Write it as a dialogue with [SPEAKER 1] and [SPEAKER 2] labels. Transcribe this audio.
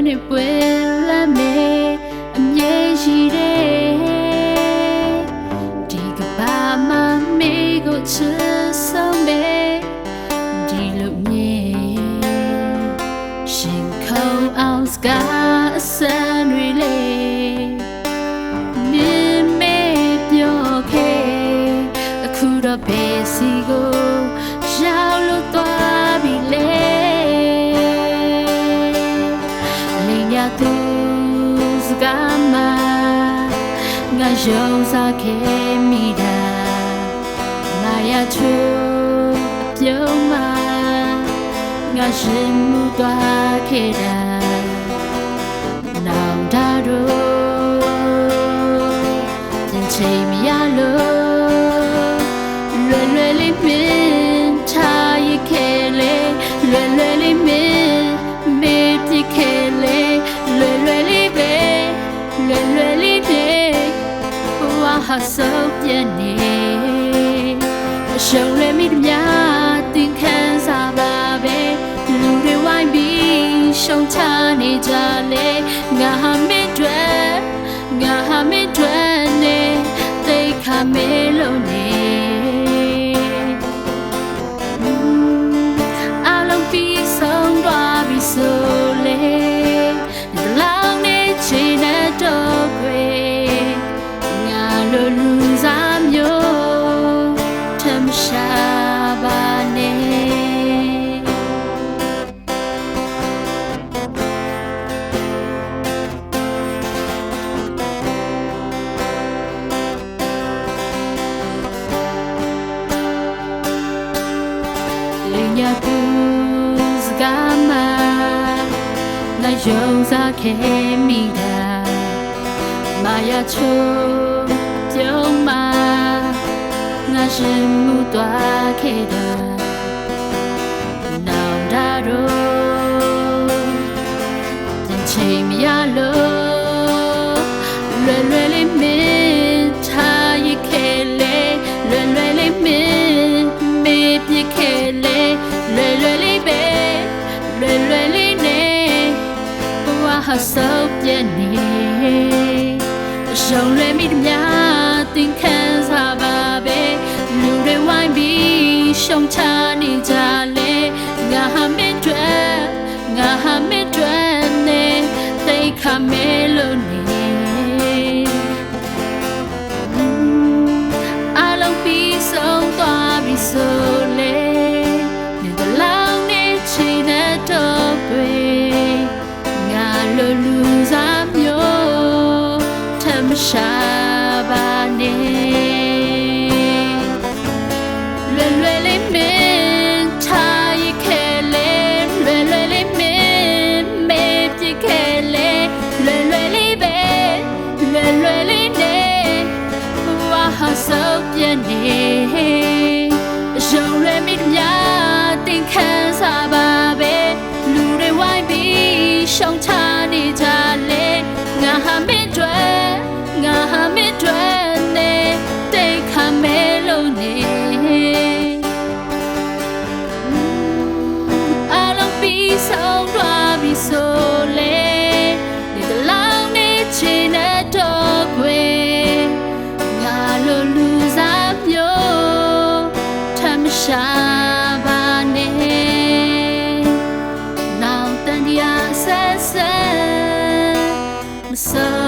[SPEAKER 1] နေပွဲလာမေအမြဲရှိတယ်ဒီကဘာမမေကိုချစ်ဆုံးမေဒီလိုမြေရှင်ခုံအောင်စကားအစမ်းတွေလေမင်းမေပြောခဲ့အခုတော့ဘယ်စီကိုရောက်လို့သွားပြီလေသူစကားမှငါယုံစားခဲ့မိတာမာယာချိုးအပြုံးမှငါရှင်မှုသွားခဲ့တာနောင်တတို့ပြန်ချိန်မရလို့လွယ်လွယ်လေးမင်းထားရခဲ့လေလွယ်လွယ်လေးမင်းမေ့ပြခဲ့လေလွယ်လွယ်လေးပဲလွယ်လွယ်လေးပဲဘဝဟာဆိုးပြနေအရှုံးလည်းမိများတင်ခံစားပါပဲလူတွေဝိုင်းပြီးရှုံချနေကြလေငါဟာမင်းတွေနဲ့သိခါမဲလို့နေအလုံးပြီးဆုံးသွားပြီဆိုလေလူစားမျိုးထမရှာပါနဲ့လင်းရသူစကားမှငါယုံစားခဲ့မိတာမာယာချိုးပြုံးမှာငါရှင်မှုသွားခဲ့တာနောင်တတို့ပြန်ချိန်မရလို့လွယ်လွယ်လေးမင်းထားရခဲ့လေလွယ်လွယ်လေးမင်းမေ့ပြခဲ့လေလွယ်လွယ်လေးပဲလွယ်လွယ်လေးနဲ့ဘဝဟာဆိုးပြနေရှုံးလွယ်မိများတင်ခံစားပါပဲလူတွေဝိုင်းပြီးရှုံချနေကြလေငါဟာမင်းတွေနဲ့သိခါမဲလို့နေအလုံးပြီးဆုံးသွားပြီဆိုလေနေတလောင်းနေချင်တဲ့တော့ပဲငါလိုလူစားမျိုးထမရှာပါနဲ့လွယ်လွယ်လေးမင်းထားရခဲ့လေလွယ်လွယ်လေးမင်းမေ့ပြခဲ့လေလွယ်လွယ်လေးပဲလွယ်လွယ်လေးနဲ့ဘဝဟာဆိုးပြနေရုံရမိများတင်ခံစားပါပဲလူတွေဝိုင်းပြီးရှုံချနေကြလေငါဟာမင်းတွေနဲ့တိတ်ခါမဲလို့နေအလုံးပြီးဆုံးသွားပြီဆိုလေဒီတလောင်းနေချင်တဲ့တော့ခွေငါလိုလူစားမျိုးထမရှာပါနဲ့နောင်တန်ရာဆက်မစိုး